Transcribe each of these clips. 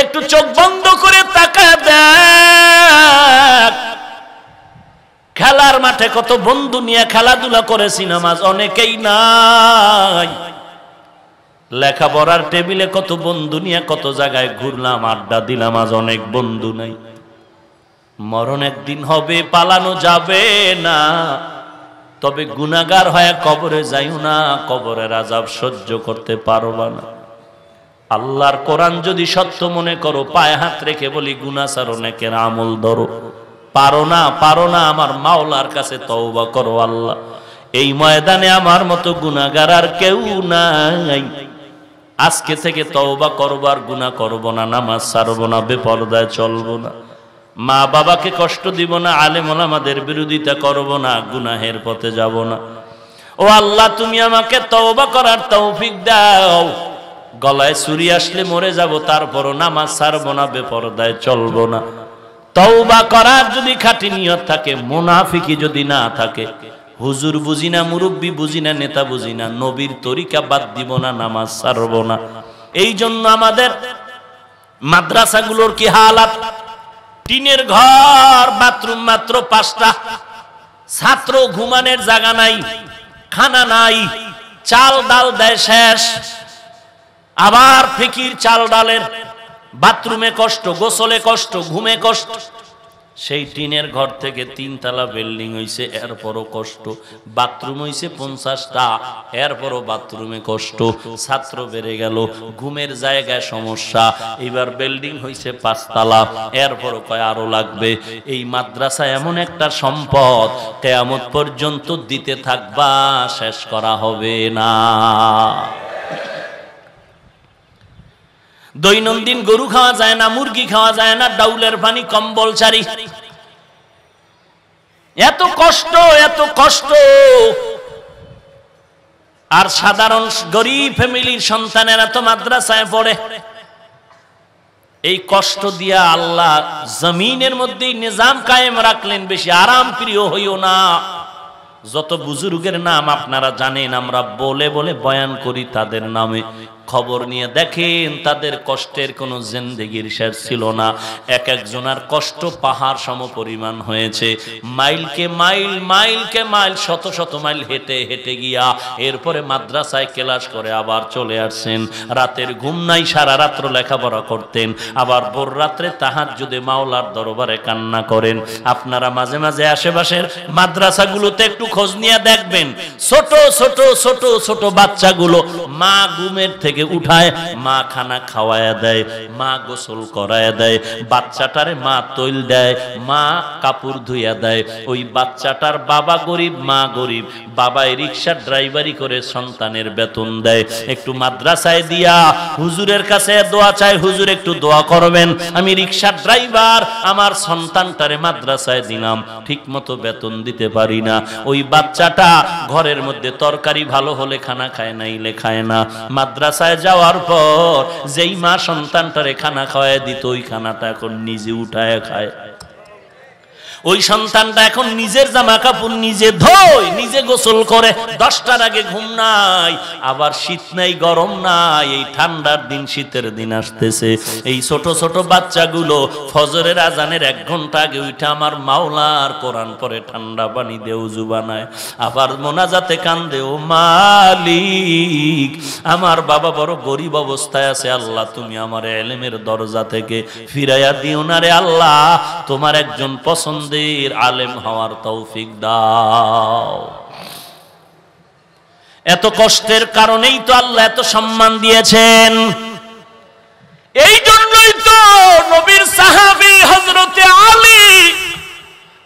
একটু চোখ বন্ধ করে তাকায় দেখ, খেলার মাঠে কত বন্ধু নিয়ে খেলাধুলা করেছি, নামাজ অনেকেই নাই। লেখাপড়ার টেবিলে কত বন্ধু নিয়ে কত জায়গায় ঘুরলাম, আড্ডা দিলাম, আজ অনেক বন্ধু নাই। মরণ একদিন হবে, পালানো যাবে না। তবে গুনাহগার হয়ে কবরে যাইও না, কবরের আযাব সহ্য করতে পারবা না। আল্লাহর কোরআন যদি সত্য মনে করো, পায়ে হাত রেখে বলি গুনাহ ছাড়ো, নেকের আমল ধরো। পারো না, আমার মাওলার কাছে তওবা করো। আল্লাহ, এই ময়দানে আমার মতো গুনাহগার আর কেউ নাই, আজকে থেকে তওবা করবার, গুনাহ করব না, নামাজ ছাড়ব না, বেপরদায় চলব না, মা বাবাকে কষ্ট দিব না, আলেম ওলামাদের বিরোধিতা করব না, গুনাহের পথে যাব না। ও আল্লাহ, তুমি আমাকে তওবা করার তৌফিক দাও। গলায় ছুরি আসলে মরে যাব, তারপরও নামাজ ছাড়ব না, বেপরদায় চলব না। তওবা করার যদি খাঁটি নিয়ত থাকে, মুনাফিকি যদি না থাকে, হুজুর বুঝি না, মুরব্বী বুঝি না, নেতা বুঝি না, নবীর তরিকা বাদ দিব না, নামাজ ছাড়ব না। এই জন্য আমাদের মাদ্রাসাগুলোর কি হালাত, টিনের ঘর, বাথরুম মাত্র 5টা, ছাত্র ঘুমানোর জায়গা নাই, খানা নাই, চাল ডাল দেয় শেষ, আবার ফিকির চাল ডালের, বাথরুমে কষ্ট, গোসলে কষ্ট, ঘুমে কষ্ট। সেই টিনের ঘর থেকে 3 তলা বিল্ডিং হইছে, এরপরও কষ্ট। বাথরুম হইছে 50টা, এরপরও বাথরুমে কষ্ট। ছাত্র বেড়ে গেল, ঘুমের জায়গায় সমস্যা, এবার বিল্ডিং হইছে 5 তলা, এরপরও কয় আরো লাগবে। এই মাদ্রাসা এমন একটা সম্পদ, কিয়ামত পর্যন্ত দিতে থাকবা, শেষ করা হবে না। দৈনন্দিন গরু খাওয়া যায় না, মুরগি খাওয়া যায় না, ডাউলের পানি, কম্বল চারি, এত কষ্ট, এত কষ্ট। আর সাধারণ গরিব ফ্যামিলির সন্তানেরা তো মাদ্রাসায় পড়ে। এই কষ্ট দিয়া আল্লাহ জমিনের মধ্যেই নিজাম কায়েম রাখলেন। বেশি আরাম প্রিয় হইও না। যত বুজুর্গের নাম আপনারা জানেন, আমরা বলে বলে বয়ান করি তাদের নামে, খবর নিয়ে দেখেন তাদের কষ্টের কোনো জিন্দেগির শেষ ছিল না। এক একজনের কষ্ট পাহাড় সম পরিমাণ হয়েছে। মাইলকে মাইল, মাইলকে মাইল, শত শত মাইল হেঁটে হেঁটে গিয়া এরপরে মাদ্রাসায় ক্লাস করে আবার চলে আসছেন। রাতের ঘুম নাই, সারা রাত্র লেখাপড়া করতেন, আবার ভোর রাত্রে তাহাজ্জুদে মাওলার দরবারে কান্না করেন। আপনারা মাঝে মাঝে আশেপাশের মাদ্রাসাগুলোতে একটু খোঁজ নিয়ে দেখবেন, ছোট ছোট ছোট ছোট বাচ্চাগুলো মা ঘুমের থেকে উঠায়, মা খানা খাওয়ায়া দেয়, মা গোসল করায়া দেয়, বাচ্চাটারে মা তৈল দেয়, মা কাপড় ধুইয়া দেয়। ওই বাচ্চাটার বাবা গরিব, মা গরিব, বাবাই রিকশার ড্রাইভারি করে সন্তানের বেতন দেয়। একটু মাদ্রাসায় দিয়া হুজুরের কাছে দোয়া চায়, হুজুর একটু দোয়া করবেন, আমি রিকশার ড্রাইভার, আমার সন্তানটারে মাদ্রাসায় দিলাম, ঠিক মতো বেতন দিতে পারি না। ওই বাচ্চাটা ঘরের মধ্যে তরকারি ভালো হলে খানা খায়, নাইলে খায় না। মাদ্রাসায় যাওয়ার পর যেই মা সন্তানটারে খানা খাওয়ায় দিত, ওই খানাটা এখন নিজে উঠায় খায়। ওই সন্তানটা এখন নিজের জামা কাপড় নিজে ধোয়, নিজে গোসল করে, 10টার আগে ঘুম নাই, আবার শীত নাই, গরম নাই, এই ঠান্ডার দিন, শীতের দিন আসতেছে। এই ছোট ছোট বাচ্চাগুলো ফজরের আজানের 1 ঘন্টা আগে উঠে আমার মাওলার কোরআন পড়ে, ঠান্ডা পানি দিয়ে ওযু বানায়, আবার মোনাজাতে কান্দে, ও মালিক, আমার বাবা বড় গরিব অবস্থায় আছে, আল্লাহ তুমি আমার ইলমের দরজা থেকে ফিরাইয়া দিও না রে আল্লাহ, তোমার একজন পছন্দের আলেম হওয়ার তৌফিক দাও। এত কষ্টের কারণেই তো আল্লাহ এত সম্মান দিয়েছেন। এই জন্যই তো নবীর সাহাবী হযরতে আলী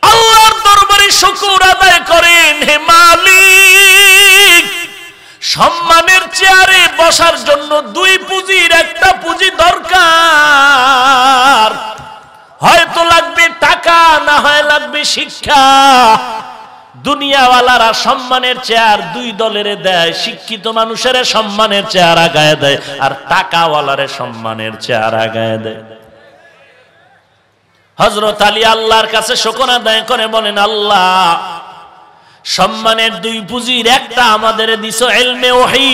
আল্লাহর দরবারে শুকর আদায় করেন, হে মালিক, সম্মানের চেয়ারে বসার জন্য 2 পুঁজির একটা পুঁজি দরকার। হয়তো লাগবে টাকা, না হয় লাগবে শিক্ষা। দুনিয়াওয়ালারা সম্মানের চেয়ার 2 দলের দেয়, শিক্ষিত মানুষের সম্মানের চেয়ার আগায় দেয়, আর টাকাওয়ালারে সম্মানের চেয়ার আগায় দেয়। হযরত আলী আল্লাহর কাছে শুকর আদায় করে বলেন, আল্লাহ, সম্মানের 2 পুঁজির একটা আমাদের দিছো ইলমে ওহী,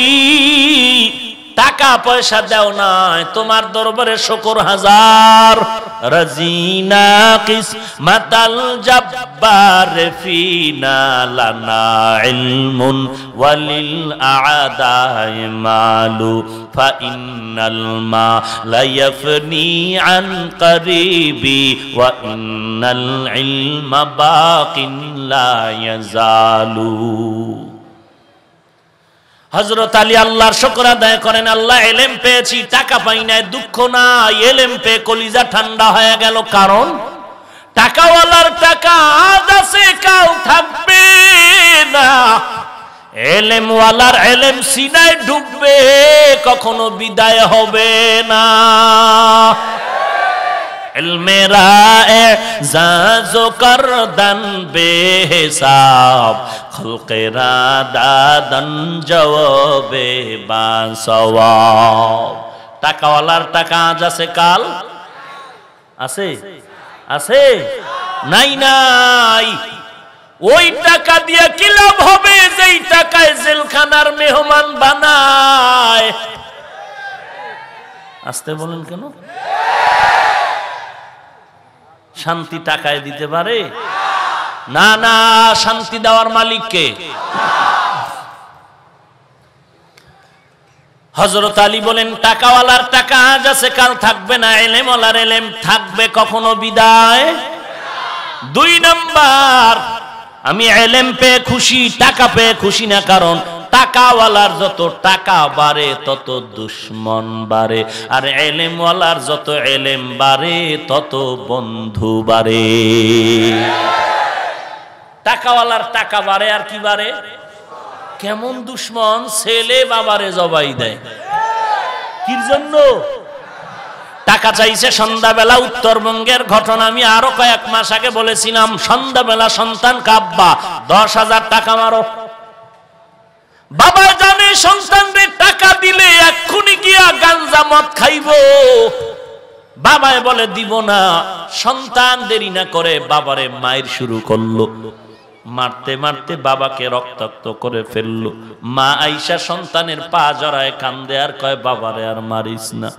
টাকা পয়সা দাও নাই, তোমার দরবারে শুকর হাজার। রাজিনা কিসমাতাল জাব্বার ফিনা লানা ইলমুন ওয়ালিল আ'দাই মালু ফা ইন্নাল মালা ইয়াফনি আন করিবি ওয়া ইন্নাল ইলমা বাকিন লা ইয়াজালু। হযরত আলী আল্লাহর শুকর আদায় করেন, আল্লাহ ইলম পেয়েছি, টাকা পাই নাই, দুঃখ নাই, ইলম পেয়ে কলিজা ঠান্ডা হয়ে গেল। কারণ টাকাওয়ালার টাকা আজ আছে কাল থাকবে না, ইলমওয়ালার ইলম সিনায় ঢুকবে, কখনো বিদায় হবে না। ইলমেরা এজাজো করদান বেহিসাব, খলকেরা দাদান জওয়াবে বাসওয়াব। টাকাওয়ালার টাকা আজ আছে কাল আছে আছে নাই নাই। ওই টাকা দিয়ে কি লাভ হবে যেই টাকায় জেলখানার মেহমান বানায়? আসতে বলেন কেন? শান্তি টাকায় দিতে পারে না? না, শান্তি দেওয়ার মালিক কে? হযরত আলী বলেন টাকাওয়ালার টাকা আজ আছে কাল থাকবে না, ইলমওয়ালার ইলম থাকবে, কখনো বিদায়। 2 নাম্বার, আমি ইলম পেয়ে খুশি, টাকা পেয়ে খুশি না। কারণ টাকাওয়ালার যত টাকা বাড়ে তত দুশ্মন বাড়ে, আর ইলমওয়ালার যত ইলম বাড়ে তত বন্ধু বাড়ে। টাকাওয়ালার টাকা বাড়ে আর কি বাড়ে? কেমন দুশ্মন! ছেলে বাবারে জবাই দেয়। কির জন্য? টাকা চাইছে সন্ধ্যাবেলা। উত্তরবঙ্গের ঘটনা আমি আরো কয়েক মাস আগে বলেছিলাম। সন্ধ্যাবেলা সন্তান কাব্বা 10,000 টাকা মারো। বাবা জানে সন্তানদের টাকা দিলে এক্ষুনি গিয়া গাঞ্জা মদ খাইব, বাবায় বলে দিব না। সন্তান দেরি না করে বাবারে মায়ের শুরু করলো, মারতে মারতে বাবাকে রক্তাক্ত করে ফেললো। মা আইসা সন্তানের পা জড়ায় কান্দে আর কয় বাবারে আর মারিস না।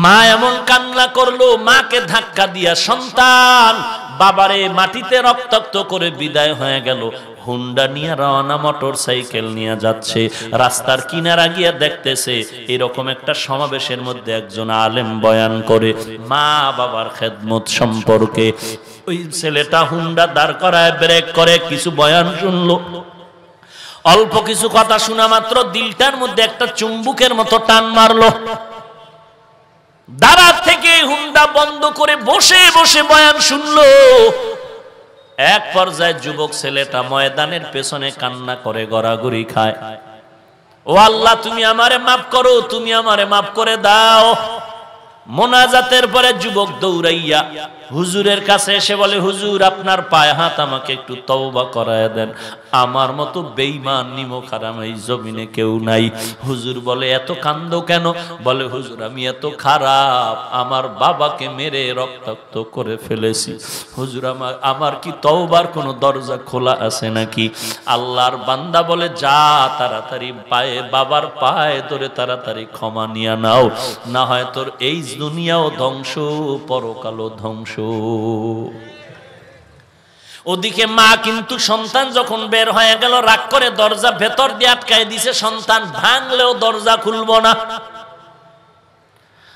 মা এমন কান্না করলো, মাকে ধাক্কা দিয়া সন্তান বাবারে মাটিতে রক্তাক্ত করে বিদায় হয়ে গেল। হুন্ডা নিয়ে রওনা, মোটর সাইকেল নিয়ে যাচ্ছে। রাস্তার কিনারা গিয়ে দেখতেছে এরকম একটা সমাবেশের মধ্যে একজন আলেম বয়ান করে মা বাবার খেদমত সম্পর্কে। ওই ছেলেটা হুন্ডা দাঁড় করায় ব্রেক করে কিছু বয়ান শুনলো। অল্প কিছু কথা শোনা মাত্র দিলটার মধ্যে একটা চুম্বুকের মতো টান মারলো। দাঁড়া থেকে হুন্ডা বন্ধ করে বসে বসে বয়ান শুনলো। এক পর্যায়ে যুবক ছেলেটা ময়দানের পেছনে কান্না করে গড়াগড়ি খায়, ও আল্লাহ তুমি আমারে মাফ করো, তুমি আমারে মাফ করে দাও। মোনাজাতের পরে যুবক দৌড়াইয়া হুজুরের কাছে এসে বলে, হুজুর আপনার পায়ে হাত, আমাকে একটু তওবা করায় দেন, আমার মতো বেঈমান নিমক হারাম এই জমিনে কেউ নাই। হুজুর বলে এত কান্দো কেন? বলে হুজুর আমি এত খারাপ, আমার বাবাকে মেরে রক্তাক্ত করে ফেলেছি। হুজুর আমার কি তওবার কোনো দরজা খোলা আছে নাকি? আল্লাহর বান্দা বলে যা তাড়াতাড়ি বাবার পায়ে ধরে তাড়াতাড়ি ক্ষমা নিয়ে নাও, না হয় তোর এই দুনিয়াও ধ্বংস পরকালও ধ্বংস। ওদিকে মা কিন্তু সন্তান যখন বের হয়ে গেল রাগ করে দরজা ভেতর দিয়ে আটকায় দিছে। সন্তান ভাঙলেও দরজা খুলবো না।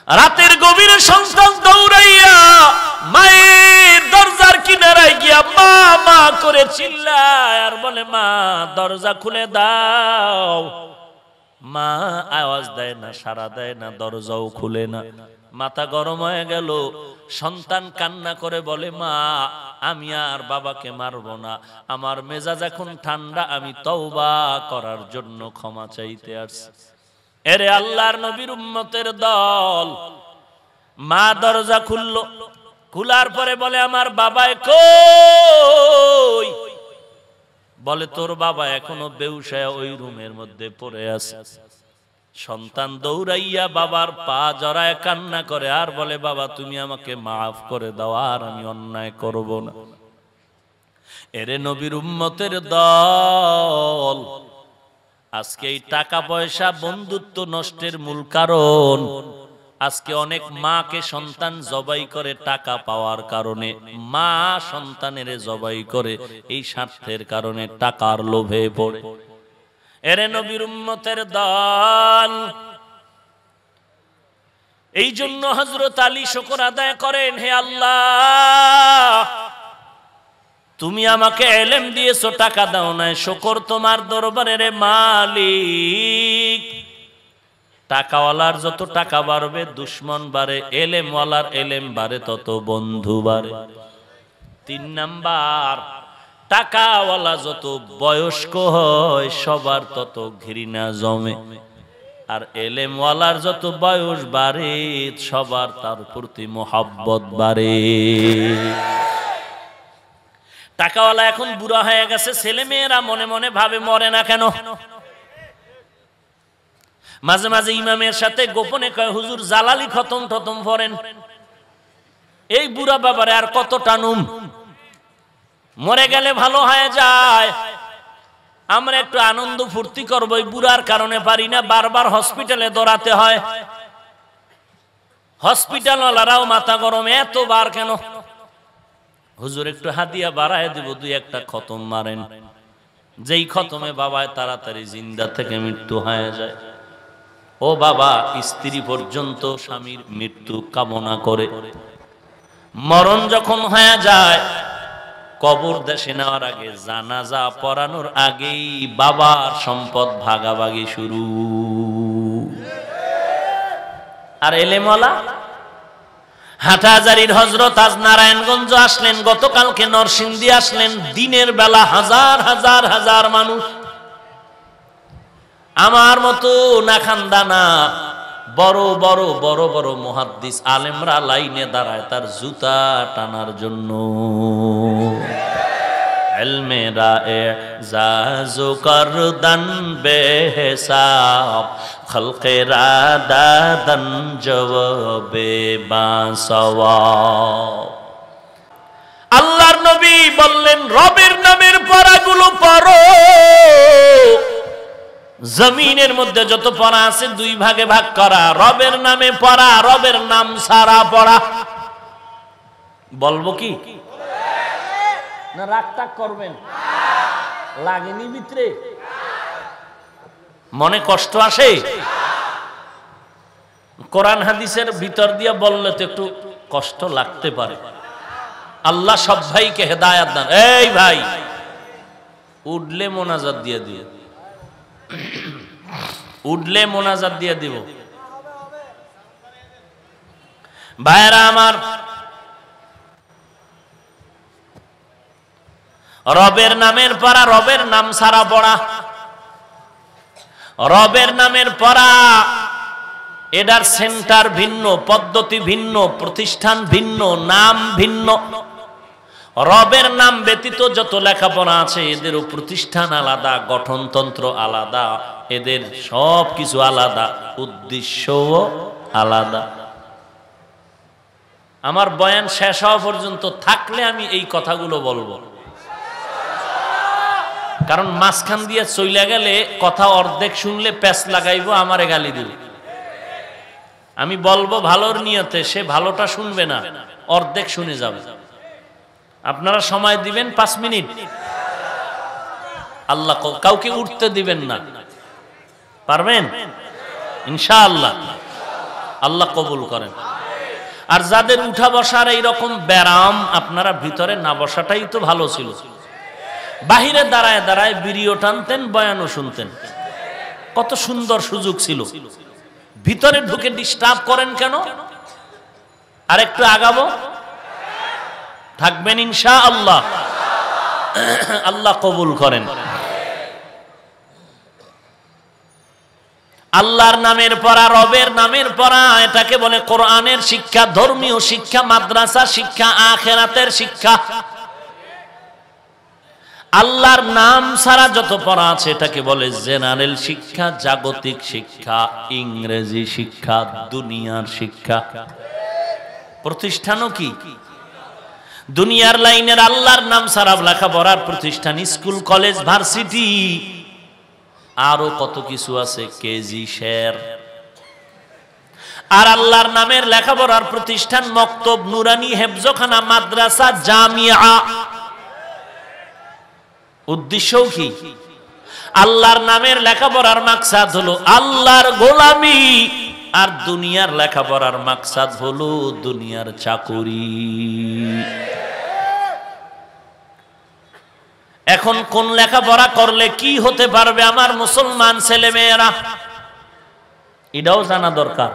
রাতের গভীরে সন্তান দৌড়াইয়া মায়ের দরজার কিনারায় গিয়া মা মা করে চিল্লায় আর বলে মা দরজা খুলে দাও। মা আওয়াজ দেয় না, সাড়া দেয় না, দরজাও খুলে না। মাথা গরম হয়ে গেল। সন্তান কান্না করে বলে মা আমি আর বাবাকে মারবো না, আমার মেজাজ এখন ঠান্ডা, আমি তওবা করার জন্য ক্ষমা চাইতে আসছি। এরে আল্লাহর নবীর উম্মতের দল। মা দরজা খুললো, খোলার পরে বলে আমার বাবা কই? বলে তোর বাবা এখনো বেহুশ ওই রুমের মধ্যে পড়ে আছে। সন্তান দৌড়াইয়া বাবার পা জড়ায় কান্না করে আর বলে বাবা তুমি আমাকে মাফ করে দাও, আর আমি অন্যায় করব না। এরে নবীর উম্মতের দল, আজকে এই টাকা পয়সা বন্ধুত্ব নষ্টের মূল কারণ। আজকে অনেক মাকে সন্তান জবাই করে টাকা পাওয়ার কারণে, মা সন্তানের জবাই করে এই স্বার্থের কারণে, টাকার লোভে পড়ে। এরে নবীর উম্মতের দল, এই জন্য হযরত আলী শুকর আদায় করেন, হে আল্লাহ তুমি আমাকে ইলম দিয়েছো, টাকা দাও নাই, শুকর তোমার দরবারে রে মালিক। টাকাওয়ালার যত টাকা বাড়বে দুশ্মন বাড়ে, এলেমওয়ালার এলেম বাড়ে তত বন্ধু বাড়ে। 3 নাম্বার, টাকাওয়ালা যত বয়স্ক হয় সবার তত ঘৃণা জমে, আর এলেমওয়ালার যত বয়স বাড়ে সবার তার প্রতি মোহাব্বত বাড়ে। টাকাওয়ালা এখন বুড়া হয়ে গেছে, ছেলে মেয়েরা মনে মনে ভাবে মরে না কেন। মাঝে মাঝে ইমামের সাথে গোপনে কয়, হুজুর জালালি খতম টতম পড়েন। এই বুড়া বাবারে আর কত টানুম, মরে গেলে ভালো হয়ে যায়। আমরা একটু আনন্দ ফুর্তি করবো, এই বুড়ার কারণে পারি না, বারবার হসপিটালে দৌড়াতে হয়। হসপিটালওয়ালারাও মাথা গরম, এতবার কেন? হুজুর একটু হাদিয়া বাড়ায় দিব, 2-1টা খতম মারেন, যেই খতমে বাবায় তাড়াতাড়ি জিন্দা থেকে মৃত্যু হয়ে যায়। ও বাবা, স্ত্রী পর্যন্ত স্বামীর মৃত্যু কামনা করে। মরণ যখন হয়ে যায়, কবর দেশে নেওয়ার আগে, জানাজা পড়ানোর আগেই বাবার সম্পদ ভাগাভাগি শুরু। আর এলেমওয়ালা হাটহাজারীর হযরত আজ নারায়ণগঞ্জ আসলেন, গতকালকে নরসিংদী আসলেন, দিনের বেলা হাজার হাজার হাজার মানুষ। আমার মতো নাখানদানা বড় বড় বড় বড় মুহাদ্দিস আলেমরা লাইনে দাঁড়ায় তার জুতা টানার জন্য। ইলমে রা'জাজু করদান বেহিসাব, খলকে রাদাদান জওয়াবে বাসওয়াব। আল্লাহর নবী বললেন, রবের নামের পড়াগুলো পড়ো। জমিনের মধ্যে যত পড়া আছে 2 ভাগে ভাগ করা, রবের নামে পড়া, রবের নাম ছাড়া পড়া। বলবো কি না রাগ টাগ করবেন? লাগেনি ভিতরে? মনে কষ্ট আসে? কোরআন হাদিসের ভিতর দিয়ে বললে তো একটু কষ্ট লাগতে পারে। আল্লাহ সব ভাইকে হেদায়েত দান। এই ভাই উঠলে মোনাজাত দিয়ে দিও, উঠলে মোনাজাত দিয়ে দিব। ভাইরা আমার, রবের নামের পড়া, রবের নাম ছাড়া পড়া। রবের নামের পড়া, এটার সেন্টার ভিন্ন, পদ্ধতি ভিন্ন, প্রতিষ্ঠান ভিন্ন, নাম ভিন্ন। রবের নাম ব্যতীত যত লেখাপড়া আছে এদেরও প্রতিষ্ঠান আলাদা, গঠনতন্ত্র আলাদা, এদের সব কিছু আলাদা, উদ্দেশ্যও আলাদা। আমার বয়ান শেষ হওয়া পর্যন্ত থাকলে আমি এই কথাগুলো বলবো, কারণ মাঝখান দিয়ে চইলা গেলে কথা অর্ধেক শুনলে প্যাচ লাগাইবো, আমারে গালি দিবে। আমি বলবো ভালোর নিয়তে, সে ভালোটা শুনবে না, অর্ধেক শুনে যাবে। আপনারা সময় দিবেন 5 মিনিট। আল্লাহ কাউকে উঠতে দিবেন না, পারবেন ইনশাআল্লাহ? আল্লাহ কবুল করেন। আর যাদের উঠা বসার এইরকম ব্যারাম, আপনারা ভিতরে না বসাটাই তো ভালো ছিল। বাহিরে দাঁড়ায় দাঁড়ায় ভিডিও টানতেন, বয়ানও শুনতেন, কত সুন্দর সুযোগ ছিল। ভিতরে ঢুকে ডিস্টার্ব করেন কেন? আর একটু আগাবো, থাকবেন ইনশাআল্লাহ? আল্লাহ কবুল করেন। আল্লাহর নামের পড়া, রবের নামের পড়া, এটাকে বলে কোরআনের শিক্ষা, ধর্মীয় শিক্ষা, মাদ্রাসা শিক্ষা, আখিরাতের শিক্ষা। আল্লাহর নাম ছাড়া যত পড়া আছে এটাকে বলে জেনারেল শিক্ষা, জাগতিক শিক্ষা, ইংরেজি শিক্ষা, দুনিয়ার শিক্ষা। প্রতিষ্ঠানও কি? দুনিয়ার লাইনের আল্লাহর নাম ছাড়া লেখাপড়ার প্রতিষ্ঠান, স্কুল, কলেজ, ভার্সিটি। আরো কত কিছু আছে, কেজি শের। আর আল্লাহর নামের লেখাপড়ার প্রতিষ্ঠান, মক্তব, নুরানি, হেফজখানা, মাদ্রাসা, জামিয়া। উদ্দেশ্য কি? আল্লাহর নামের লেখাপড়ার মাকসাদ হলো আল্লাহর গোলামি, আর দুনিয়ার লেখাপড়ার মাকসাদ হলো দুনিয়ার চাকুরি। এখন কোন লেখাপড়া করলে কি হতে পারবে আমার মুসলমান ছেলে মেয়েরা, এটাও জানা দরকার।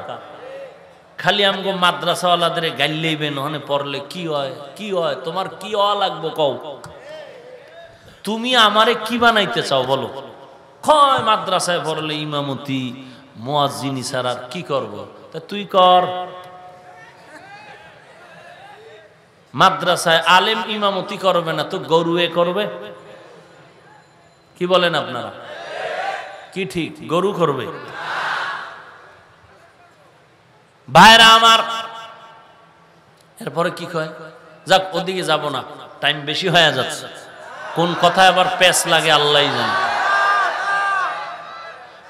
খালি আমগো মাদ্রাসাওয়ালাদের গাইলেইবেন ওখানে পড়লে কি হয়, কি হয়, তোমার কি হওয়া লাগবে কও, তুমি আমারে কি বানাইতে চাও বলো। কয় মাদ্রাসায় পড়লে ইমামতি মুয়াজ্জিনি ছাড়া কি করব, তা তুই কর। মাদ্রাসায় আলেম ইমামতি করবে না তো গরুয়ে করবে, কি বলেন আপনারা? কি ঠিক? গরু করবে। ভাইরা আমার, এরপরে কি কয়, যাক ওদিকে যাব না, টাইম বেশি হয়ে যাচ্ছে। কোন কথায় আবার পেস লাগে আল্লাহই জানে।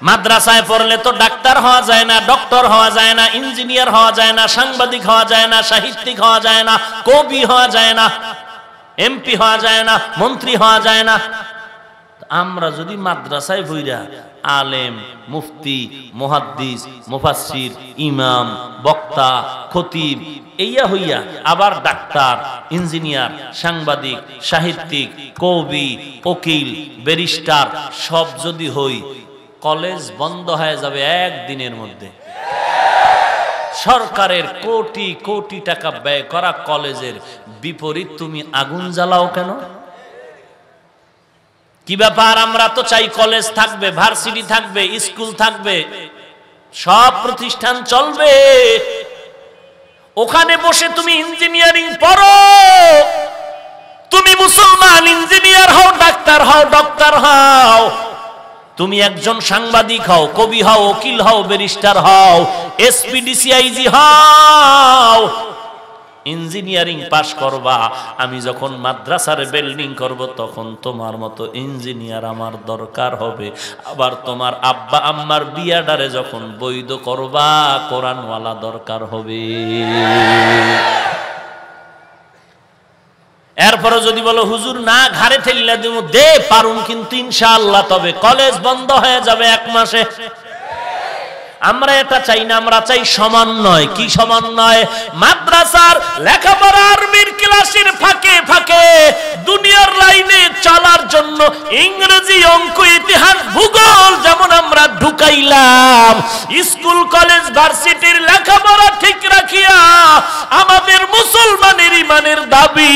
মাদ্রাসায় পড়লে তো ডাক্তার হওয়া যায় না, ডক্টর হওয়া যায় না, ইঞ্জিনিয়ার হওয়া যায় না, সাংবাদিক হওয়া যায় না, সাহিত্যিক হওয়া যায় না, কবি হওয়া যায় না, এমপি হওয়া যায় না, মন্ত্রী হওয়া যায় না। আমরা যদি মাদ্রাসায় বইরা আলেম, মুফতি, মুহাদ্দিস, মুফাসসির, ইমাম, বক্তা, খতিব এইয়া হইয়া আবার ডাক্তার, ইঞ্জিনিয়ার, সাংবাদিক, সাহিত্যিক, কবি, উকিল, ব্যারিস্টার সব যদি হই, কলেজ বন্ধ হয়ে যাবে একদিনের মধ্যে। সরকারের কোটি কোটি টাকা ব্যয় করা কলেজের বিপরীত তুমি আগুন জ্বালাও কেন? কি ব্যাপার? আমরা তো চাই কলেজ থাকবে, ভার্সিটি থাকবে, স্কুল থাকবে, সব প্রতিষ্ঠান চলবে। ওখানে বসে তুমি ইঞ্জিনিয়ারিং পড়ো, তুমি মুসলমান ইঞ্জিনিয়ার হও, ডাক্তার হও, ডক্টর হও, তুমি একজন সাংবাদিক হও, কবি হও, উকিল হও, ব্যারিস্টার হও, এসপি, ডিসি, আইজি হও, ইঞ্জিনিয়ারিং পাশ করবা। আমি যখন মাদ্রাসার বিল্ডিং করব তখন তোমার মতো ইঞ্জিনিয়ার আমার দরকার হবে। আবার তোমার আব্বা আম্মার বিয়াডারে যখন বৈধ করবা, কোরআনওয়ালা দরকার হবে। এরপরে যদি বলো হুজুর না ঘাড়ে ঠেললে দিব, দে পারুম কিন্তু ইনশাআল্লাহ, তবে কলেজ বন্ধ হয়ে যাবে 1 মাসে। আমরা এটা চাই না, আমরা চাই সমন্বয়। কি সমন্বয়? মাদ্রাসার লেখাপড়ার মীর ক্লাসের ফাঁকে ফাঁকে দুনিয়ার লাইনে চলার জন্য ইংরেজি, অঙ্ক, ইতিহাস, ভূগোল যেমন আমরা ঢুকাইলাম, স্কুল, কলেজ, ভার্সিটির লেখাপড়া ঠিক রাখিয়া আমাদের মুসলমানের ইমানের দাবি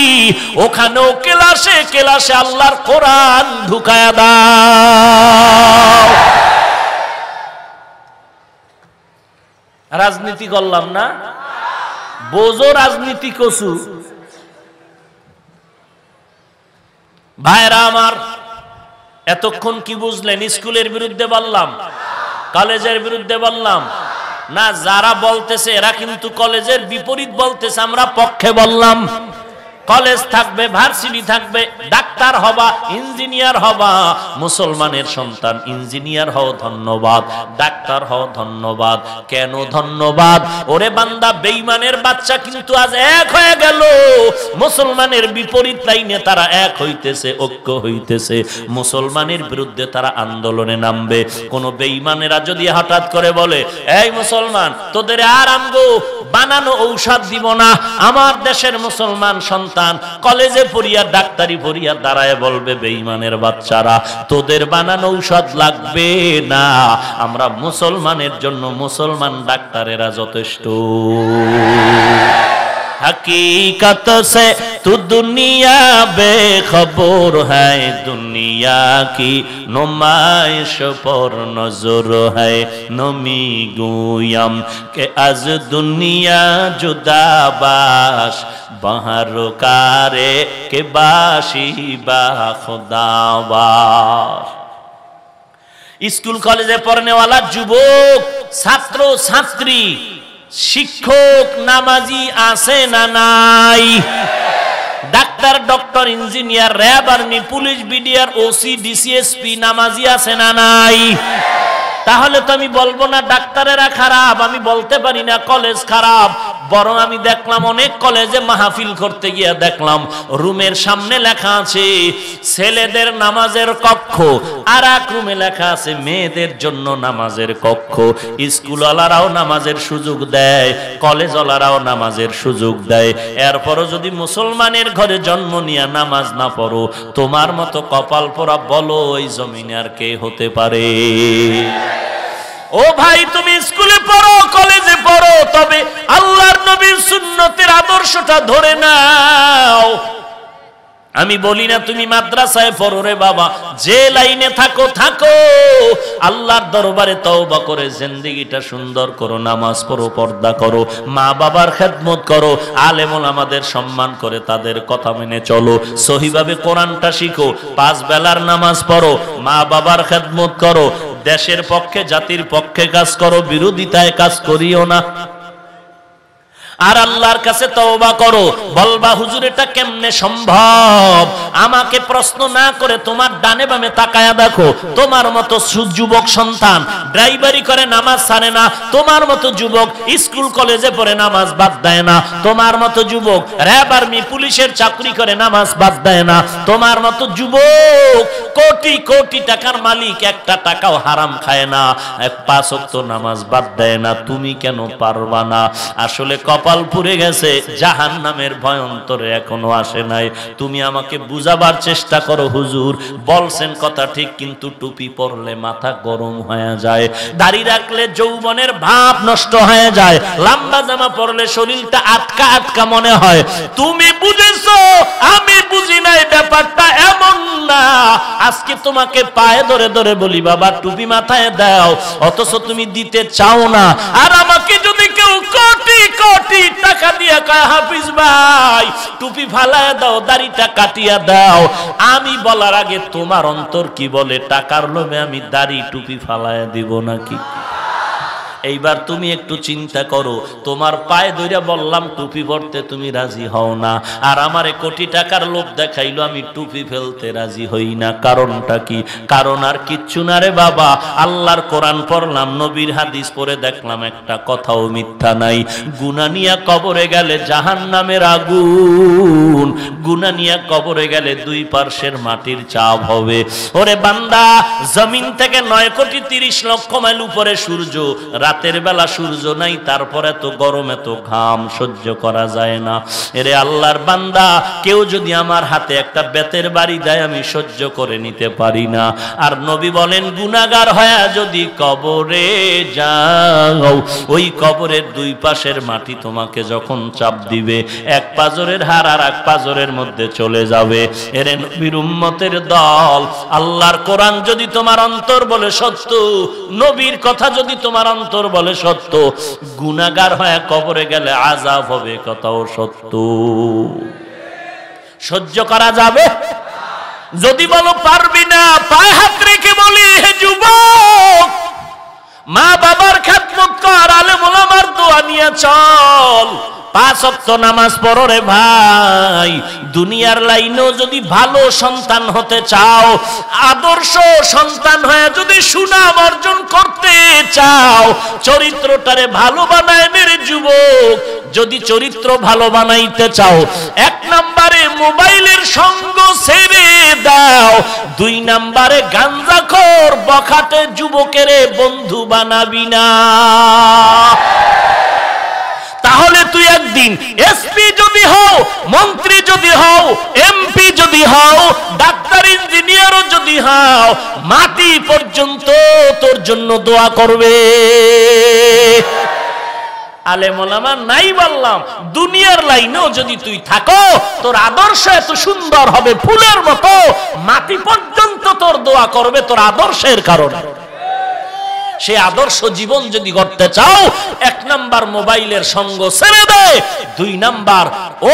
ওখানেও ক্লাসে ক্লাসে আল্লাহর কোরআন ঢুকায়া দাও। রাজনীতি করলাম না, বোঝো রাজনীতি কসু। ভাইরা আমার, এতক্ষণ কি বুঝলেন? স্কুলের বিরুদ্ধে বললাম, কলেজের বিরুদ্ধে বললাম না, যারা বলতেছে এরা কিন্তু কলেজের বিপরীত বলতেছে, আমরা পক্ষে বললাম। কলেজ থাকবে, ভার্সিটি থাকবে, ডাক্তার হবা, ইঞ্জিনিয়ার হবা, মুসলমানের সন্তান ইঞ্জিনিয়ার হও ধন্যবাদ, ডাক্তার হও ধন্যবাদ। কেন ধন্যবাদ? ওরে বান্দা, বেঈমানের বাচ্চা কিন্তু আজ এক হয়ে গেল, মুসলমানের বিপরীত লাইনে তারা এক হইতেছে, ঐক্য হইতেছে, মুসলমানের বিরুদ্ধে তারা আন্দোলনে নামবে। কোন বেঈমানেরা যদি হঠাৎ করে বলে, এই মুসলমান তোদের আর আমগো বানানো ঔষধ দিব না, আমার দেশের মুসলমান সন্তান কলেজে পড়িয়া, ডাক্তারি পড়িয়া দাঁড়ায় বলবে, বেঈমানের বাচ্চারা তোদের বানানো ঔষধ লাগবে না, আমরা মুসলমানের জন্য মুসলমান ডাক্তারেরা যথেষ্ট। हकीकत से तू दुनिया बेखबर है, दुनिया की नुमाइश पर नजर है, नमी गुयम के आज दुनिया जुदा बाश, बाहर कारे के बाशी बा खुदाबाश। स्कूल कॉलेजे पढ़ने वाला যুবক, ছাত্র ছাত্রী, শিক্ষক, নামাজি আছে না নাই? Doctor, doctor, engineer, RAB, army, police, BDR, OC, DC SP নামাজি আছে না নাই? তাহলে তো আমি বলবো না ডাক্তারেরা খারাপ, আমি বলতে পারি না কলেজ খারাপ। বরং আমি দেখলাম অনেক কলেজে মাহফিল করতে গিয়ে দেখলাম রুমের সামনে লেখা আছে ছেলেদের নামাজের কক্ষ, আর এক রুমে লেখা আছে মেয়েদের জন্য নামাজের কক্ষ। স্কুলওয়ালারাও নামাজের সুযোগ দেয়, কলেজওয়ালারাও নামাজের সুযোগ দেয়। এরপরও যদি মুসলমানের ঘরে জন্ম নিয়ে নামাজ না পড়ো, তোমার মতো কপাল পোড়া বলো ওই জমিনে আর কে হতে পারে? ও ভাই, তুমি স্কুলে পড়ো, কলেজে পড়ো, তবে আল্লাহর নবীর সুন্নতের আদর্শটা ধরে নাও। আমি বলি না তুমি মাদ্রাসায় পড়ো রে বাবা, যে লাইনে থাকো থাকো, আল্লাহর দরবারে তওবা করে জিন্দেগিটা সুন্দর করো, নামাজ পড়ো, পর্দা করো, মা বাবার খেদমত করো, আলেম ওলামাদের সম্মান করে তাদের কথা মেনে চলো, সহিভাবে কোরআনটা শিখো, 5 বেলার নামাজ পড়ো, মা বাবার খেদমত করো, দেশের পক্ষে জাতির পক্ষে কাজ করো, বিরোধিতায় কাজ করিও না। আর আল্লাহর কাছে তওবা করো। বলবা হুজুর এটা কেমনে সম্ভব? আমাকে প্রশ্ন না করে তোমার ডানে বামে তাকায়া দেখো, তোমার মতো যুবক সন্তান ড্রাইভারি করে নামাজ ছাড়ে না, তোমার মতো যুবক স্কুল কলেজে পড়ে নামাজ বাদ দেয় না, তোমার মতো যুবক র্যাব আর্মি পুলিশের চাকরি করে নামাজ বাদ দেয় না, তোমার মতো যুবক কোটি কোটি টাকার মালিক একটা টাকাও হারাম খায় না, 5 ওয়াক্ত নামাজ বাদ দেয় না, তুমি কেন পারবা না? আসলে কপাল পুড়ে গেছে, জাহান্নামের ভয় অন্তরে এখনো আসে নাই। তুমি আমাকে বুঝাবার চেষ্টা করো, হুজুর বলছেন কথা ঠিক, কিন্তু টুপি পরলে মাথা গরম হয়ে যায়, দাড়ি রাখলে যৌবনের ভাব নষ্ট হয়ে যায়, লম্বা জামা পরলে শরীরটা আটকা আটকা মনে হয়। তুমি বুঝেছো, আমি বুঝি নাই, ব্যাপারটা এমন না। আজকে তোমাকে পায়ে ধরে ধরে বলি বাবা টুপি মাথায় দাও, অথচ তুমি দিতে চাও না। আর আমাকে যদি কেউ কোটি কোটি টাকা দিয়া কয় হাফিজ ভাই টুপি ফালায় দাও, দাড়িটা কাটিয়া দাও, আমি বলার আগে তোমার অন্তর কি বলে? টাকার লোভে আমি দাড়ি টুপি ফালায় দিব নাকি? এইবার তুমি একটু চিন্তা করো, তোমার পায়ে ধরে বললাম টুপি পরতে, তুমি রাজি হও না, আর আমারে কোটি টাকার লোভ দেখাইলো আমি টুপি ফেলতে রাজি হই না। কারণটা কি? কারণ আর কিচ্ছু না রে বাবা, আল্লাহর কোরআন পড়লাম, নবীর হাদিস পড়ে দেখলাম একটা কথাও মিথ্যা নাই। গুনাহ নিয়া কবরে গেলে জাহান্নামের আগুন, গুনাহ নিয়া কবরে গেলে 2 পার্শ্বের মাটির চাপ হবে। ওরে বান্দা, জমিন থেকে 9,30,00,000 মাইল উপরে সূর্য, রাতের বেলা সূর্য নাই, তারপরে এত গরম এত ঘাম সহ্য করা যায় না। এরে আল্লাহর বান্দা, কেউ যদি আমার হাতে একটা বেতের বাড়ি দেয় আমি সহ্য করে নিতে পারি না। আর নবী বলেন গুনাহগার হয়ে যদি কবরে যাও, ওই কবরের 2 পাশের মাটি তোমাকে যখন চাপ দিবে, এক পাজরের হাড় আর এক পাজরের মধ্যে চলে যাবে। এরে নবীর উম্মতের দল, আল্লাহর কোরআন যদি তোমার অন্তর বলে সত্য, নবীর কথা যদি তোমার অন্তর বলে সত্য, গুনাহগার হয়ে কবরে গেলে আযাব হবে, কথাও সত্য। সহ্য করা যাবে? যদি বলো পারবি না, পায়ে হাত রেখে বলি হে যুবক, মা বাবার খেদমত কর, আলেম ওলামার দোয়া নিয়ে চল, 5 ওয়াক্ত নামাজ পড়ো রে ভাই। দুনিয়ার লাইনেও যদি ভালো সন্তান হতে চাও, আদর্শ সন্তান হয়ে যদি সুনাম অর্জন করতে চাও, চরিত্রটারে ভালো বানায় মেরে যুবক, যদি চরিত্র ভালো বানাইতে চাও, 1 নম্বরে মোবাইলের সঙ্গ ছেড়ে দাও, 2 নম্বরে গাঞ্জাখোর বখাটে যুবকের বন্ধু বানাবি না। তাহলে তুই একদিন এসপি যদি হও, মন্ত্রী যদি হও, এমপি যদি হও, ডাক্তার ইঞ্জিনিয়ারও যদি হও, মাটি পর্যন্ত তোর জন্য দোয়া করবে। আলেম ওলামা নাই বললাম, দুনিয়ার লাইনেও যদি তুই থাকো, তোর আদর্শ এত সুন্দর হবে ফুলের মতো, মাটি পর্যন্ত তোর দোয়া করবে তোর আদর্শের কারণে। সেই আদর্শ জীবন যদি গড়তে চাও, 1 নাম্বার মোবাইলের সঙ্গ ছেড়ে দে, 2 নাম্বার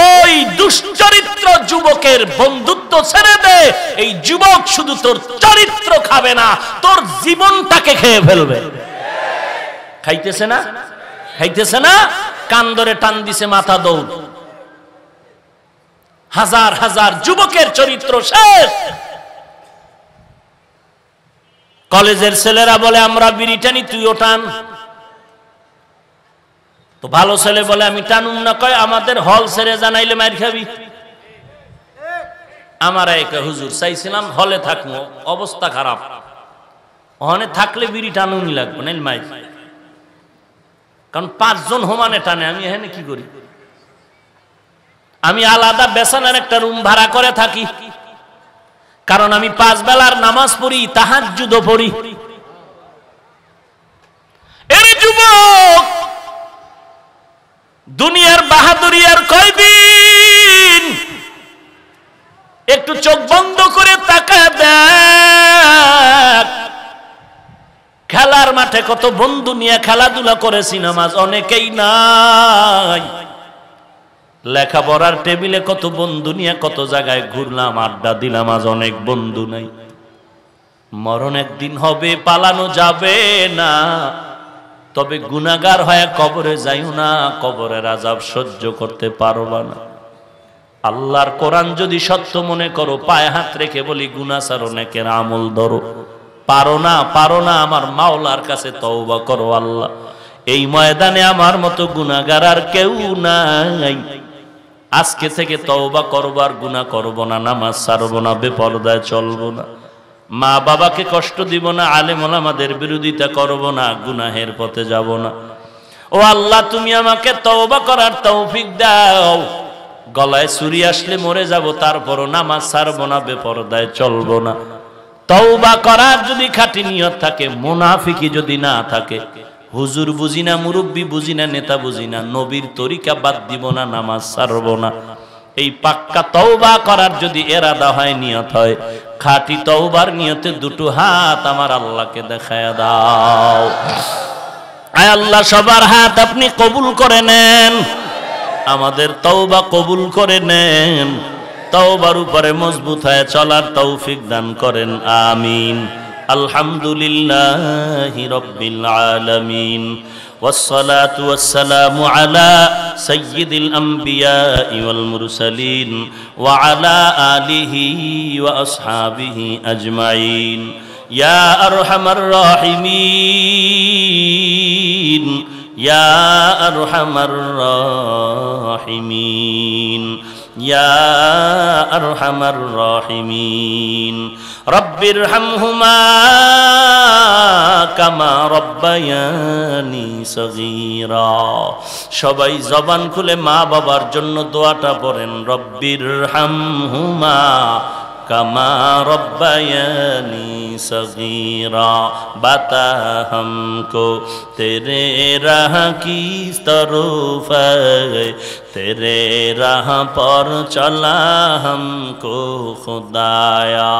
ওই দুশ্চরিত্র যুবকের বন্ধুত্ব ছেড়ে দে। এই যুবক শুধু তোর চরিত্র খাবে না, তোর জীবনটাকে খেয়ে ফেলবে। খাইতেছে না? খাইতেছে না? কান ধরে টান দিছে, মাথা দৌড়। হাজার হাজার যুবকের চরিত্র শেষ। কলেজের ছেলেরা বলে আমরা বিড়ি টানি, তুইও টান। তো ভালো ছেলে বলে আমি টানুম না, কয় আমাদের হল ছেড়ে জানাইলে মার খাবি। আমার এক হুজুর চাইছিলাম হলে থাকবো, অবস্থা খারাপ, ওখানে থাকলে বিড়ি টানুনি লাগবে না মাই, কারণ 5 জন হোমানে টানে, আমি এখানে কি করি? আমি আলাদা বেসানের একটা রুম ভাড়া করে থাকি, কারণ আমি 5 বেলার নামাজ পড়ি, তাহাজ্জুদও পড়ি। এর যুবক, দুনিয়ার বাহাদুরি আর কয়দিন? একটু চোখ বন্ধ করে তাকায় দেখ, খেলার মাঠে কত বন্ধু নিয়ে খেলাধুলা করেছি, নামাজ অনেকেই নাই। লেখাপড়ার টেবিলে কত বন্ধু নিয়ে কত জায়গায় ঘুরলাম, আড্ডা দিলাম, আজ অনেক বন্ধু নাই। মরণ একদিন হবে, পালানো যাবে না। তবে গুনাহগার হয়ে কবরে যাইও না, কবরের আযাব সহ্য করতে পারবা না। আল্লাহর কোরআন যদি সত্য মনে করো, পায়ে হাত রেখে বলি গুনাহ ছাড়ো, নেকের আমল ধরো। পারো না, আমার মাওলার কাছে তওবা করো। আল্লাহ, এই ময়দানে আমার মতো গুনাহগার আর কেউ নাই, আজকে থেকে তওবা করব, আর গুনাহ করব না, নামাজ ছাড়বো না, বেপরদায় চলবো না, মা বাবাকে কষ্ট দিব না, আলেম ওলামাদের বিরোধিতা করব না, গুনাহের পথে যাব না। ও আল্লাহ, তুমি আমাকে তওবা করার তৌফিক দাও। গলায় ছুরি আসলে মরে যাব, তারপরও নামাজ ছাড়বো না, বেপরদায় চলবো না। তওবা করার যদি খাঁটি নিয়ত থাকে, মুনাফিকি যদি না থাকে, হুজুর বুঝি না, মুরব্বী বুঝি না, নেতা বুঝি না, নবীর তরিকা বাদ দিব না, নামাজ ছাড়বো না। এই পাক্কা তওবা করার যদি এরাদা হয়, নিয়ত হয়, খাঁটি তওবার নিয়তে দুটো হাত আমার আল্লাহকে দেখায়া দাও। আয় আল্লাহ, সবার হাত আপনি কবুল করে নেন, আমাদের তওবা কবুল করে নেন, তওবার উপরে মজবুত হয়ে চলার তৌফিক দান করেন, আমিন। আলহামদুলিল্লাহি রাব্বিল আলামিন, والصلاة والسلام على سيد الأنبياء والمرسلين وعلى آله وأصحابه أجمعين. يا أرحم الراحمين، يا أرحم الراحمين، يا أرحم الراحمين. رب ارحمهما كما ربياني صغيرا. সবাই জবান খুলে মা বাবার জন্য দোয়াটা পড়েন, রব্বিরহামহুমা কামা রব্বায়ানি সগীরা। বাতা हमको तेरे राह की तरफ है, तेरे राह पर चला हमको खुदाया।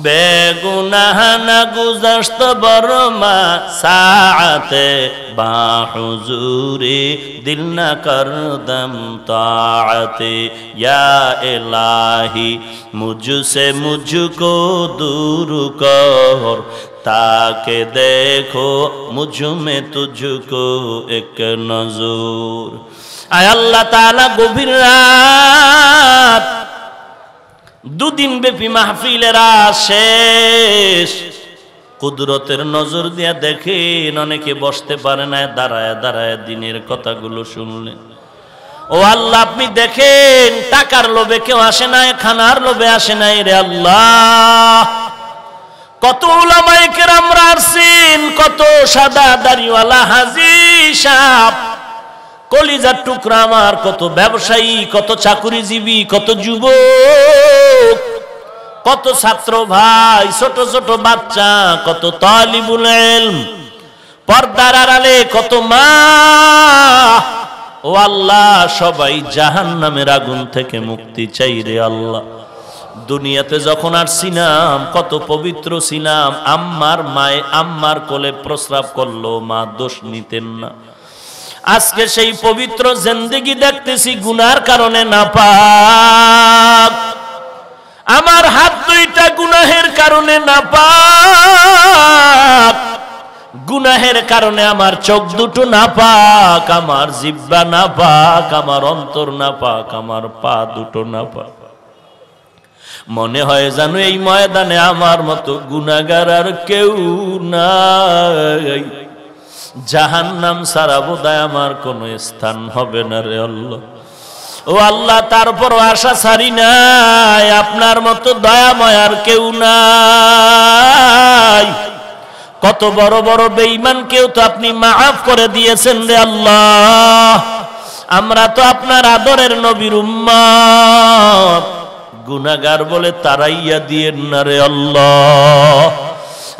बेगुनाह न गुज़श्त बरमा साअते बाहुजूरी, दिल न करदम ताअते। या इलाही मुझसे मुझको दूर कर, ताके देखो मुझ में तुझको एक नजर। आय अल्लाह ताला गभीर रात, দুদিন ব্যাপী মাহফিলের শেষ, কুদরতের নজর দিয়া দেখেন অনেকে বসতে পারে না, দাঁড়ায় দাঁড়ায় দিনের কথাগুলো শুনলেন। ও আল্লাহ, আপনি দেখেন টাকার লোভে কেউ আসে নাই, খানার লোভে আসে নাই রে আল্লাহ। কত উলামায়ে কেরামরা আসছেন, কত সাদা দাড়িওয়ালা হাজী সাহেব, কলিজার টুকরা আমার, কত ব্যবসায়ী, কত চাকুরিজীবী, কত যুবক, কত ছাত্র ভাই, ছোট ছোট বাচ্চা, কত তালিবুল ইলম, পর্দার আড়ালে কত মা। ও আল্লাহ, সবাই জাহান্নামের আগুন থেকে মুক্তি চাই রে আল্লাহ। দুনিয়াতে যখন আসছিলাম কত পবিত্র ছিলাম, আম্মার মায়ে আম্মার কোলে প্রস্রাব করলো, মা দোষ নিতেন না। আজকে সেই পবিত্র জিন্দেগি দেখতেছি গুনার কারণে নাপাক, আমার হাত দুইটা গুনাহের কারণে নাপাক, গুনাহের কারণে আমার চোখ দুটো নাপাক, আমার জিহ্বা নাপাক, আমার অন্তর নাপাক, আমার পা দুটো নাপাক। মনে হয় জানো এই ময়দানে আমার মতো গুনাহগার আর কেউ নাই। জাহান্নাম ছাড়া বোধহয় আমার কোনো স্থান হবে না রে আল্লাহ। ও আল্লাহ, তারপরও আশা ছাড়ি নাই, আপনার মতো দয়াময় আর কেউ নাই। কত বড় বড় বেঈমান কেউ তো আপনি মাফ করে দিয়েছেন রে আল্লাহ। আমরা তো আপনার আদরের নবীর উম্মত, গুনাহগার বলে তাড়াইয়া দিয়েন না রে আল্লাহ।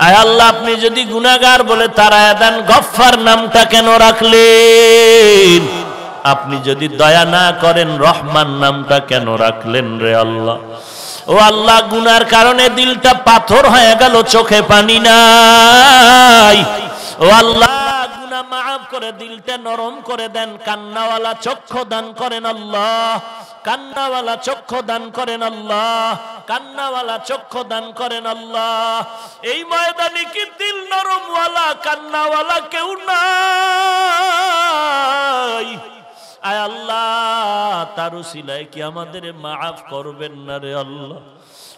আয় আল্লাহ, আপনি যদি গুনাহগার বলে তাড়াইয়া দেন, গফফার নামটা কেন রাখলেন? আপনি যদি দয়া না করেন, রহমান নামটা কেন রাখলেন রে আল্লাহ? ও আল্লাহ, গুনার কারণে দিলটা পাথর হয়ে গেল, চোখে পানি নাই। ও আল্লাহ, গুনাহ মাফ করে দিলটা নরম করে দেন, কান্নাওয়ালা চক্ষু দান করেন আল্লাহ, কান্নাওয়ালা চক্ষু দান করেন আল্লাহ, কান্নাওয়ালা চক্ষু দান করেন আল্লাহ। এই ময়দানে কি দিল নরমওয়ালা কান্নাওয়ালা কেউ নাই? আয় আল্লাহ, তার উসিলায় কি আমাদের মাফ করবেন না রে আল্লাহ?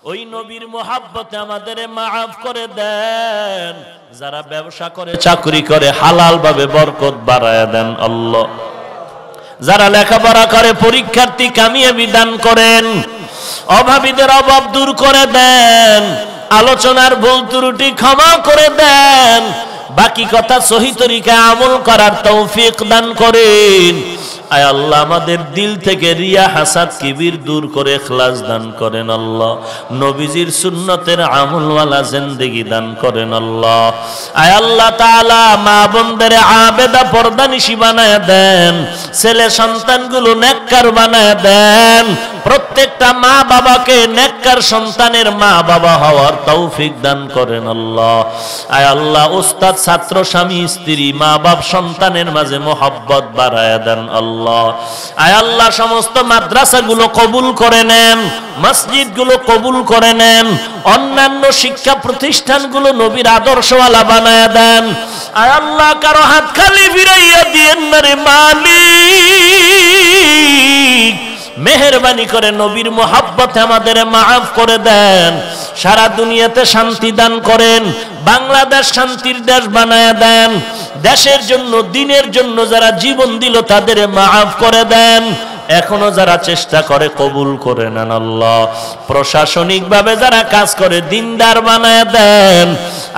ওই নবীর মোহাব্বতে আমাদের মাফ করে দেন। যারা ব্যবসা করে, চাকরি করে, হালাল ভাবে বরকত বাড়ায় দেন আল্লাহ। যারা লেখাপড়া করে, পরীক্ষার্থী কামিয়াবি দান করেন। অভাবীদের অভাব দূর করে দেন। আলোচনার ভুল ত্রুটি ক্ষমা করে দেন। বাকি কথা সহি তরিকায় আমল করার তৌফিক দান করেন। আয় আল্লাহ, আমাদের দিল থেকে রিয়া, হাসাদ, কিবির দূর করে ইখলাস দান করেন আল্লাহ। নবীজির সুন্নতের আমলওয়ালা জিন্দেগি দান করেন আল্লাহ। আয় আল্লাহ তাআলা, মা বোনদের আবেদা পর্দানিশী বানায় দেন। ছেলে সন্তানগুলো নেককার বানায় দেন। প্রত্যেকটা মা বাবাকে নেককার সন্তানের মা বাবা হওয়ার তৌফিক দান করেন আল্লাহ। আয় আল্লাহ, উস্তাদ, ছাত্র, স্বামী, স্ত্রী, মা বাপ, সন্তানের মাঝে মোহাব্বত বাড়ায় দেন আল্লাহ। আয় আল্লাহ, সমস্ত মাদ্রাসাগুলো কবুল করে নেন, মসজিদগুলো কবুল করে নেন, অন্যান্য শিক্ষা প্রতিষ্ঠানগুলো নবীর আদর্শওয়ালা বানায় দেন। আয় আল্লাহ, কারো হাত খালি ফিরাইয়া দিয়েন না রে মালিক। মেহেরবানি করে নবীর মোহাব্বতে আমাদের মাফ করে দেন। সারা দুনিয়াতে শান্তি দান করেন। বাংলাদেশ শান্তির দেশ বানায় দেন। দেশের জন্য, দিনের জন্য যারা জীবন দিল তাদের মাফ করে দেন। এখনো যারা চেষ্টা করে কবুল করে নেন আল্লাহ। প্রশাসনিক ভাবে যারা কাজ করে দিনদার বানায় দেন।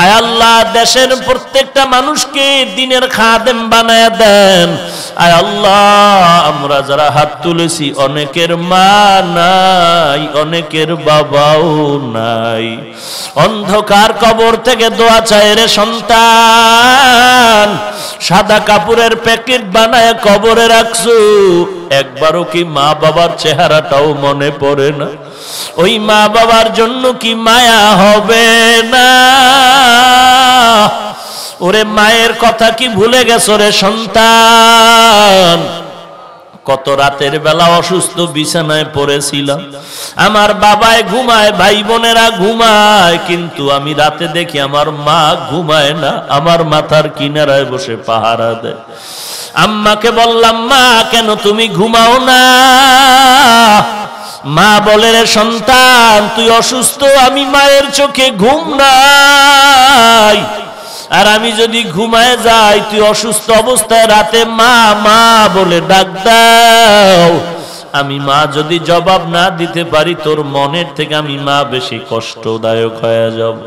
আয় আল্লাহ, দেশের প্রত্যেকটা মানুষকে দিনের খাদেম বানায় দেন। আয় আল্লাহ, আমরা যারা হাত তুলেছি অনেকের মা নাই, অনেকের বাবাও নাই। অন্ধকার কবর থেকে দোয়া চায় রে সন্তান। সাদা কাপড়ের প্যাকেট বানায় কবরে রাখছো, একবারও কি মা বাবার চেহারাটাও মনে পড়ে না? ওই মা বাবার জন্য কি মায়া হবে না? ওরে মায়ের কথা কি ভুলে গেছো রে সন্তান? কত রাতের বেলা অসুস্থ বিছানায় পড়েছিলাম, আমার বাবায় ঘুমায়, ভাই বোনেরা ঘুমায়, কিন্তু আমি রাতে দেখি আমার মা ঘুমায় না, আমার মাথার কিনারায় বসে পাহারা দেয়। আম্মাকে বললাম, মা কেন তুমি ঘুমাও না? মা বলে, রে সন্তান, তুই অসুস্থ, আমি মায়ের চোখে ঘুম নাই। আর আমি যদি ঘুমায় যাই, তুই অসুস্থ অবস্থায় রাতে মা মা বলে ডাক দাও। আমি মা যদি জবাব না দিতে পারি, তোর মনের থেকে আমি মা বেশি কষ্টদায়ক হয়ে যাব।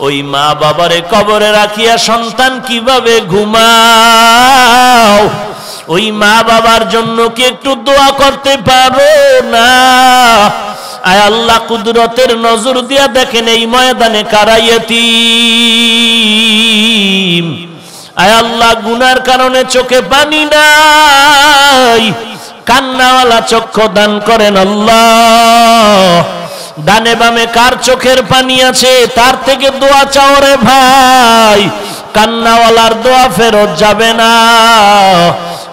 ওই মা বাবারে কবরে রাখিয়া সন্তান কিভাবে ঘুমাও? ওই মা বাবার জন্য কি একটু দোয়া করতে পারো না? আয় আল্লাহ, কুদরতের নজর দিয়া দেখেন এই ময়দানে কারা ইয়তীম। আয় আল্লাহ, গুনার কারণে চোখে পানি নাই, কান্নাওয়ালা চক্ষু দান করেন আল্লাহ। ডানে বামে কার চোখের পানি আছে তার থেকে দোয়া চাও রে ভাই, কান্নাওয়ালার দোয়া ফেরত যাবে না।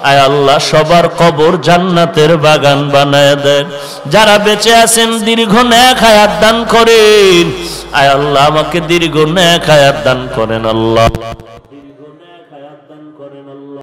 আয় আল্লাহ, সবার কবর জান্নাতের বাগান বানায় দেন। যারা বেঁচে আছেন দীর্ঘ নেক হায়াত দান করেন। আয় আল্লাহ, আমাকে দীর্ঘ নেক হায়াত দান করেন আল্লাহ।